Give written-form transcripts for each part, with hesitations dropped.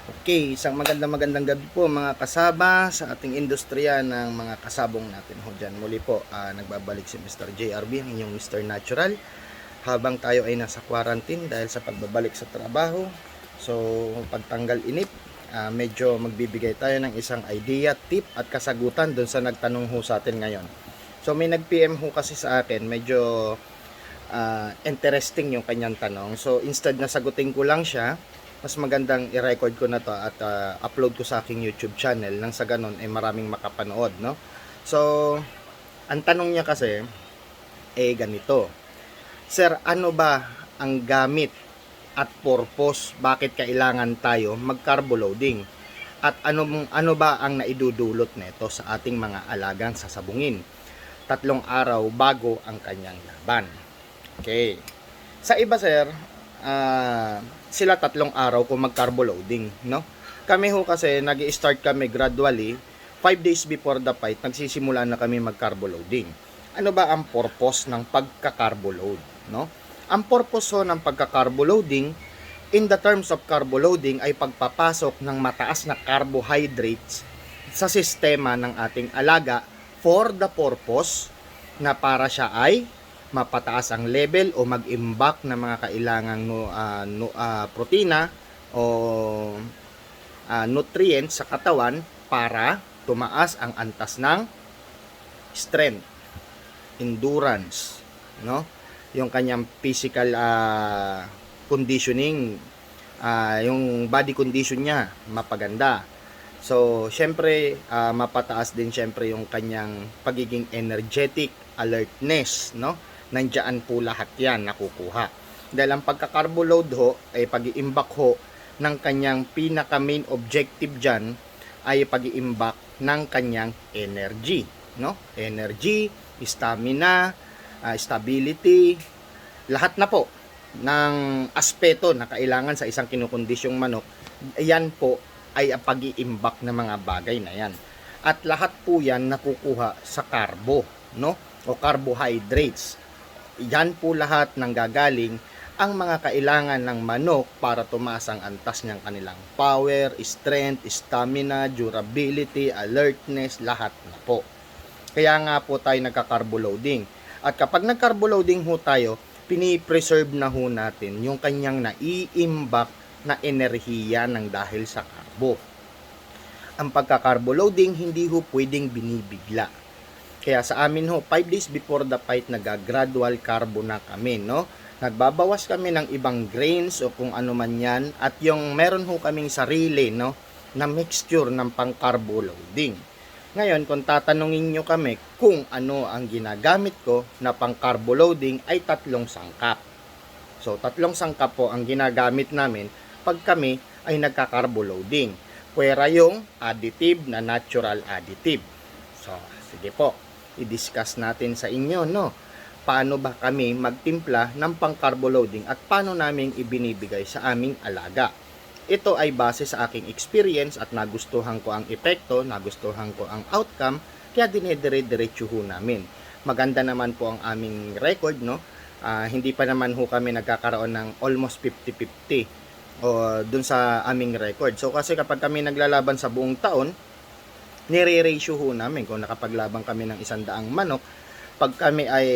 Okay, isang magandang gabi po mga kasaba sa ating industriya ng mga kasabong natin ho dyan. Muli po, nagbabalik si Mr. JRB, ang inyong Mr. Natural. Habang tayo ay nasa quarantine dahil sa pagbabalik sa trabaho. So, pagtanggal inip, medyo magbibigay tayo ng isang idea, tip at kasagutan dun sa nagtanong ho sa atin ngayon. So, may nag-PM ho kasi sa akin, medyo interesting yung kanyang tanong. So, instead na sagutin ko lang siya, mas magandang i-record ko na to at upload ko sa aking YouTube channel nang sa ganun ay maraming makapanood, no? So, ang tanong niya kasi ganito. Sir, ano ba ang gamit at purpose bakit kailangan tayo mag-carbo loading? At ano ba ang naidudulot nito sa ating mga alagang sasabungin? 3 araw bago ang kanyang laban. Okay. Sa iba, sir, sila 3 araw kung mag-carbo loading, no? Kami ho kasi nag-i-start kami gradually 5 days before the fight, nagsisimula na kami mag-carbo loading. Ano ba ang purpose ng pagka-carbo load, no? Ang purpose ho ng pagka-carbo loading in the terms of carbo loading ay pagpapasok ng mataas na carbohydrates sa sistema ng ating alaga for the purpose na para siya ay mapataas ang level o mag-imbak ng mga kailangang protina o nutrients sa katawan para tumaas ang antas ng strength, endurance, no? Yung kanyang physical conditioning, yung body condition niya mapaganda. So, syempre, mapataas din syempre yung kanyang pagiging energetic, alertness, no? Nandiyan po lahat yan nakukuha. Dahil ang pagka-carbo load ho ay pag-iimbak ho ng kanyang pinaka main objective dyan ay pag-iimbak ng kanyang energy, no? Energy, stamina, stability, lahat na po ng aspeto na kailangan sa isang kinukondisyong manok, yan po ay ang pag-iimbak ng mga bagay na yan. At lahat po yan nakukuha sa carbo, no? O carbohydrates. Yan po lahat ng gagaling ang mga kailangan ng manok para tumaas ang antas ng kanilang power, strength, stamina, durability, alertness, lahat na po. Kaya nga po tayo nagka-carbo loading. At kapag nag-carbo loading ho tayo, pinipreserve na ho natin yung kanyang naiimbak na enerhiya ng dahil sa carbo. Ang pagka-carbo loading hindi ho pwedeng binibigla. Kaya sa amin ho, 5 days before the fight, nag-gradual carbo na kami, no? Nagbabawas kami ng ibang grains o kung ano man yan. At yung meron ho kaming sarili, no? Na mixture ng pang-carbo loading. Ngayon, kung tatanungin nyo kami kung ano ang ginagamit ko na pang-carbo loading ay 3 sangkap. So, 3 sangkap po ang ginagamit namin pag kami ay nagka-carbo loading. Pwera yung additive na natural additive. So, sige po. I-discuss natin sa inyo, no? Paano ba kami magtimpla ng pang-carbo loading at paano namin ibinibigay sa aming alaga. Ito ay base sa aking experience at nagustuhan ko ang epekto, nagustuhan ko ang outcome, kaya dinedire-diretso ho namin. Maganda naman po ang aming record, no? Hindi pa naman ho kami nagkakaroon ng almost 50-50 o dun sa aming record. So kasi kapag kami naglalaban sa buong taon, nire-ratio ho namin kung nakapaglaban kami ng 100 manok, pag kami ay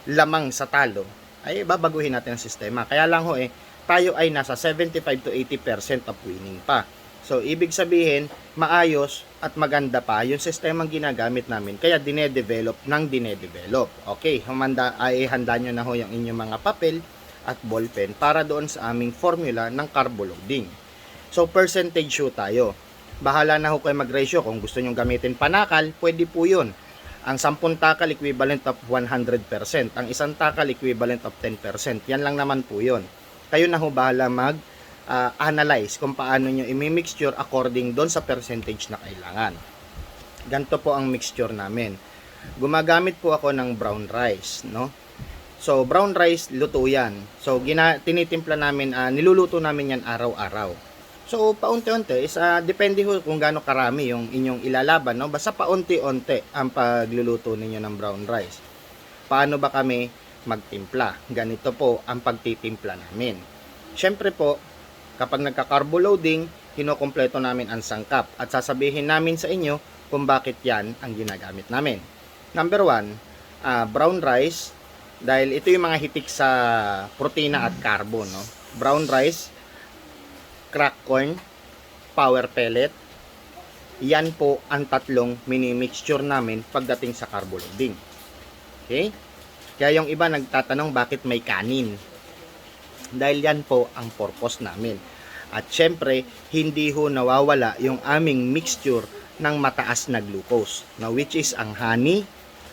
lamang sa talo, ay babaguhin natin ang sistema. Kaya lang ho tayo ay nasa 75 to 80% of winning pa. So, ibig sabihin, maayos at maganda pa yung sistemang ginagamit namin. Kaya dinedevelop. Okay, handa nyo na ho yung inyong mga papel at ballpen para doon sa aming formula ng carbo loading. So, percentage ho tayo. Bahala na ho kayo mag-ratio. Kung gusto nyo gamitin panakal, pwede po yun. Ang 10 takal equivalent of 100%. Ang 1 takal equivalent of 10%. Yan lang naman po yun. Kayo na ho bahala mag-analyze kung paano nyo i-mixture according doon sa percentage na kailangan. Ganito po ang mixture namin. Gumagamit po ako ng brown rice, no? So, brown rice, luto yan. So, tinitimpla namin, niluluto namin yan araw-araw. So, paunti-unti, depende ho kung gaano karami yung inyong ilalaban, no? Basta paunti-unti ang pagluluto ninyo ng brown rice. Paano ba kami magtimpla? Ganito po ang pagtitimpla namin. Syempre po, Kapag nagka-carbo loading, kinokompleto namin ang sangkap at sasabihin namin sa inyo kung bakit yan ang ginagamit namin. Number 1, brown rice, dahil ito yung mga hitik sa protina at carbo, no? Brown rice, crack corn, power pellet, yan po ang tatlong mini-mixture namin pagdating sa carbo loading. Okay? Kaya yung iba nagtatanong bakit may kanin. Dahil yan po ang purpose namin. At syempre, hindi ho nawawala yung aming mixture ng mataas na glucose, na which is ang honey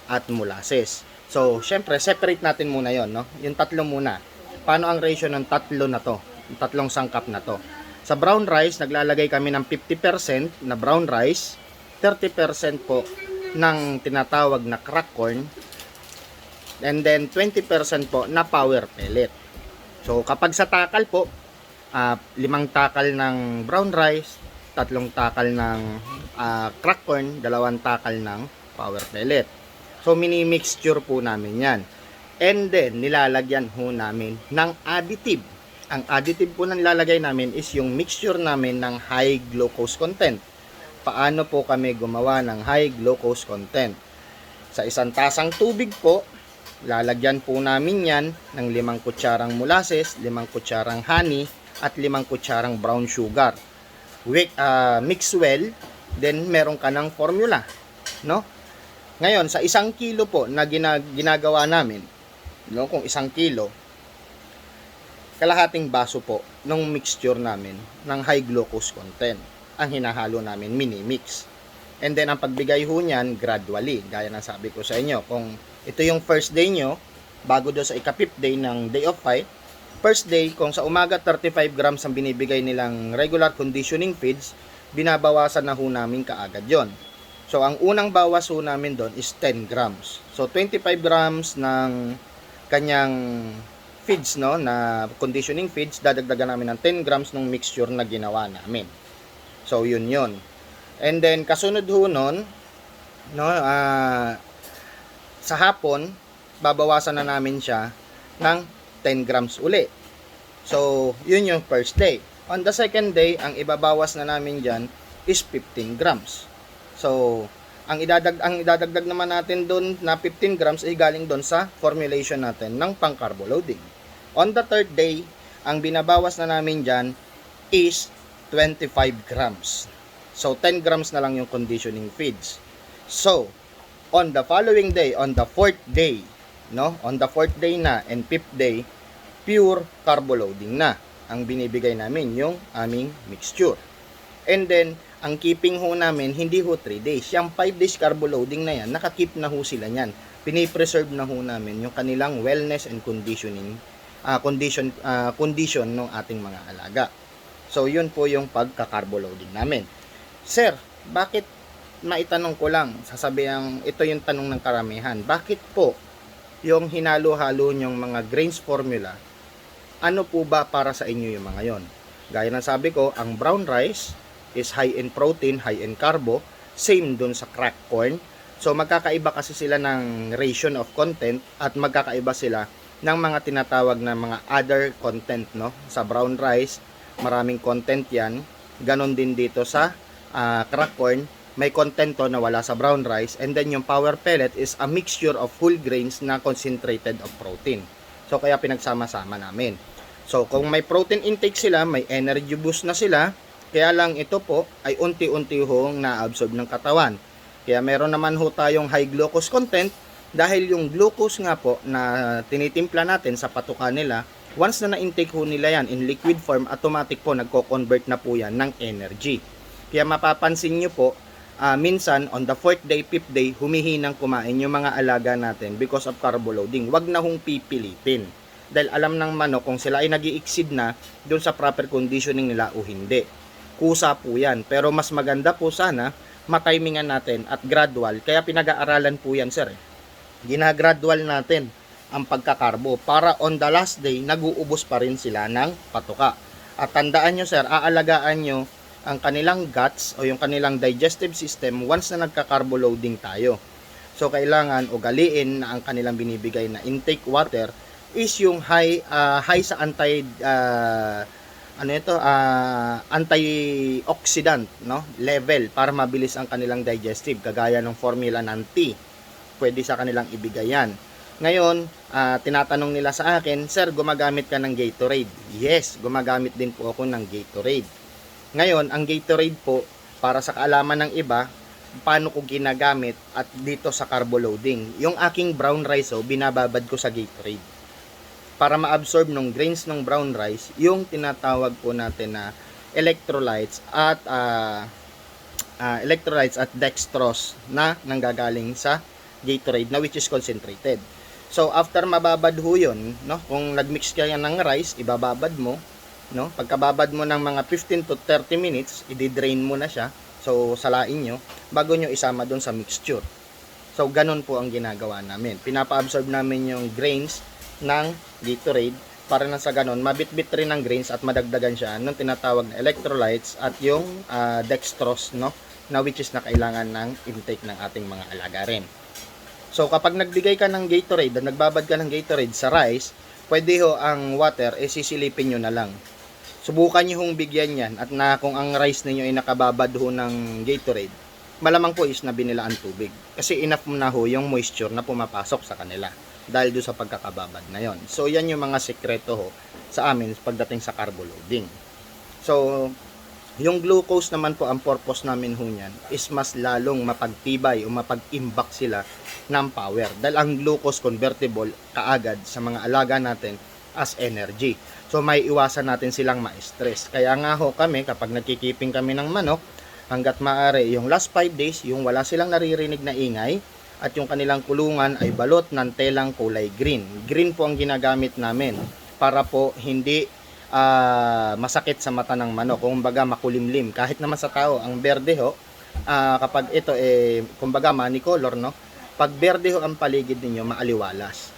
at molasses. So, syempre, separate natin muna yon, no? Yung tatlo muna. Paano ang ratio ng tatlo na to? Yung tatlong sangkap na to? Sa brown rice, naglalagay kami ng 50% na brown rice, 30% po ng tinatawag na crack corn, and then 20% po na power pellet. So, kapag sa takal po, 5 takal ng brown rice, 3 takal ng crack corn, 2 takal ng power pellet. So, mini-mixture po namin yan. And then, nilalagyan ho namin ng additive. Ang additive po na nilalagay namin is yung mixture namin ng high glucose content. Paano po kami gumawa ng high glucose content? Sa isang tasang tubig po, lalagyan po namin yan ng 5 kutsarang molasses, 5 kutsarang honey, at 5 kutsarang brown sugar. Mix well, then meron ka ng formula, no? Ngayon, sa 1 kilo po na ginagawa namin, no, kung 1 kilo, kalahating baso po ng mixture namin ng high glucose content ang hinahalo namin mini-mix. And then, ang pagbigay ho niyan, gradually. Gaya ng sabi ko sa inyo, kung ito yung first day nyo, bago do sa ika-5th day ng day of 5, first day, kung sa umaga 35 grams ang binibigay nilang regular conditioning feeds, binabawasan na ho namin kaagad yon. So, ang unang bawas ho namin doon is 10 grams. So, 25 grams ng kanyang feeds, no, na conditioning feeds, dadagdagan namin ng 10 grams ng mixture na ginawa namin. So, yun. And then, kasunod ho nun, no, sa hapon, babawasan na namin siya ng 10 grams uli. So, yun yung first day. On the second day, ang ibabawas na namin dyan is 15 grams. So, ang idadagdag naman natin doon na 15 grams ay galing doon sa formulation natin ng pang-carbo loading. On the third day, ang binabawas na namin dyan is 25 grams. So, 10 grams na lang yung conditioning feeds. So, on the following day, on the fourth day, no? On the fourth day na and fifth day, pure carbo loading na ang binibigay namin yung aming mixture. And then, ang keeping ho namin, hindi ho 3 days. Yung 5 days carbo loading na yan, nakakip na ho sila yan. Pinipreserve na ho namin yung kanilang wellness and condition ng ating mga alaga. So, yun po yung pagka-carbo loading namin. Sir, bakit, maitanong ko lang, sasabihan, ito yung tanong ng karamihan, bakit po yung hinalo-halo nyong mga grains formula, ano po ba para sa inyo yung mga yon? Gaya ng sabi ko, ang brown rice is high in protein, high in carbo, same dun sa crack corn. So magkakaiba kasi sila ng ration of content at magkakaiba sila ng mga tinatawag na mga other content, no? Sa brown rice, maraming content yan. Ganon din dito sa crack corn, may content to na wala sa brown rice. And then yung power pellet is a mixture of whole grains na concentrated of protein. So kaya pinagsama-sama namin. So kung may protein intake sila, may energy boost na sila. Kaya lang ito po ay unti-unti hong na-absorb ng katawan. Kaya meron naman ho tayong high glucose content dahil yung glucose nga po na tinitimpla natin sa patuka nila, once na na-intake ho nila yan in liquid form, automatic po nagko-convert na po yan ng energy. Kaya mapapansin nyo po, minsan on the 4th day, 5th day, humihinang kumain yung mga alaga natin because of carbo loading. Wag na hong pipilitin. Dahil alam ng manok kung sila ay nag-i-exceed na doon sa proper conditioning nila o hindi. Kusa po yan. Pero mas maganda po sana matimingan natin at gradual. Kaya pinag-aaralan po yan, sir. Ginagradual natin ang pagkakarbo para on the last day, nag-uubos pa rin sila ng patuka. At tandaan nyo, sir, aalagaan nyo ang kanilang guts o yung kanilang digestive system once na nagka-carbo loading tayo. So, kailangan ugaliin na ang kanilang binibigay na intake water is yung high sa ano ito, antioxidant, no, level para mabilis ang kanilang digestive, kagaya ng formula ng tea. Pwede sa kanilang ibigay yan. Ngayon, tinatanong nila sa akin, "Sir, gumagamit ka ng Gatorade?" Yes, gumagamit din po ako ng Gatorade. Ngayon, ang Gatorade po, para sa kaalaman ng iba, paano ko ginagamit at dito sa carbo loading. Yung aking brown rice, binababad ko sa Gatorade para ma-absorb ng grains ng brown rice yung tinatawag po natin na electrolytes at dextrose na nanggagaling sa Gatorade na which is concentrated. So after mababad ho yun, no, kung nagmix ka yan ng rice, ibababad mo, no, pagkababad mo ng mga 15 to 30 minutes, i-drain mo na siya. So salain nyo bago nyo isama doon sa mixture. So ganun po ang ginagawa namin. Pinapa-absorb namin yung grains ng Gatorade para na sa ganun mabitbit rin ng grains at madagdagan siya ng tinatawag na electrolytes at yung dextrose, no, na which is na kailangan ng intake ng ating mga alaga rin. So kapag nagbigay ka ng Gatorade at nagbabad ka ng Gatorade sa rice, pwede ho ang water sisilipin nyo na lang. Subukan nyo hong bigyan yan at na kung ang rice ninyo ay nakababad ho ng Gatorade, malamang po is na binilaan tubig. Kasi enough na ho yung moisture na pumapasok sa kanila dahil doon sa pagkakababad na yon. So yan yung mga sekreto ho sa amin pagdating sa carbo loading. So yung glucose naman po, ang purpose namin ho niyan is mas lalong mapagtibay o mapag-imbak sila ng power. Dahil ang glucose convertible kaagad sa mga alaga natin as energy. So may iwasan natin silang ma-stress. Kaya nga ho kami, kapag nagkikiping kami ng manok, hanggat maaari, yung last 5 days, yung wala silang naririnig na ingay, at yung kanilang kulungan ay balot ng telang kulay green. Green po ang ginagamit namin para po hindi masakit sa mata ng manok, kumbaga makulimlim. Kahit naman sa tao, ang berde ho, kapag ito kumbaga manicolor, no? Pag berde ho ang paligid ninyo, maaliwalas.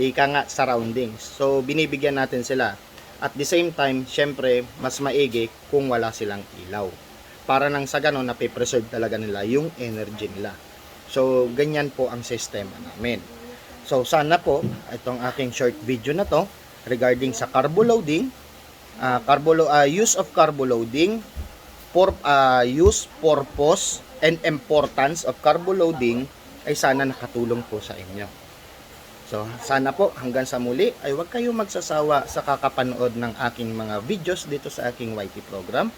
Ika nga surroundings. So binibigyan natin sila. At the same time, syempre, mas maigi kung wala silang ilaw. Para nang sa ganun, napipreserve talaga nila yung energy nila. So ganyan po ang sistema namin. So sana po, itong aking short video na to, regarding sa carbo loading, use of carbo loading, use, purpose, and importance of carbo loading ay sana nakatulong po sa inyo. So sana po hanggang sa muli ay huwag kayong magsasawa sa kakapanood ng aking mga videos dito sa aking YT program.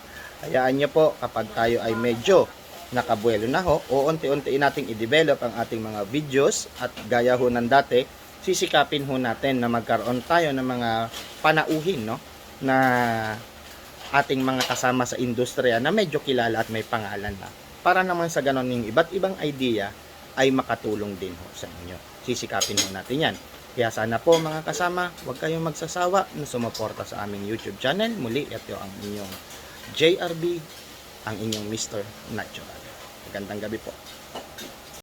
Hayaan nyo po kapag tayo ay medyo nakabuelo na ho, o unti-unti nating i-develop ang ating mga videos at gaya ho ng dati, sisikapin ho natin na magkaroon tayo ng mga panauhin, no, na ating mga kasama sa industriya na medyo kilala at may pangalan na. Para naman sa ganon yung iba't ibang idea ay makatulong din ho sa inyo. Sisikapin ho natin yan. Kaya sana po mga kasama, huwag kayong magsasawa na sumuporta sa aming YouTube channel. Muli, ito ang inyong JRB, ang inyong Mr. Natural. Magandang gabi po.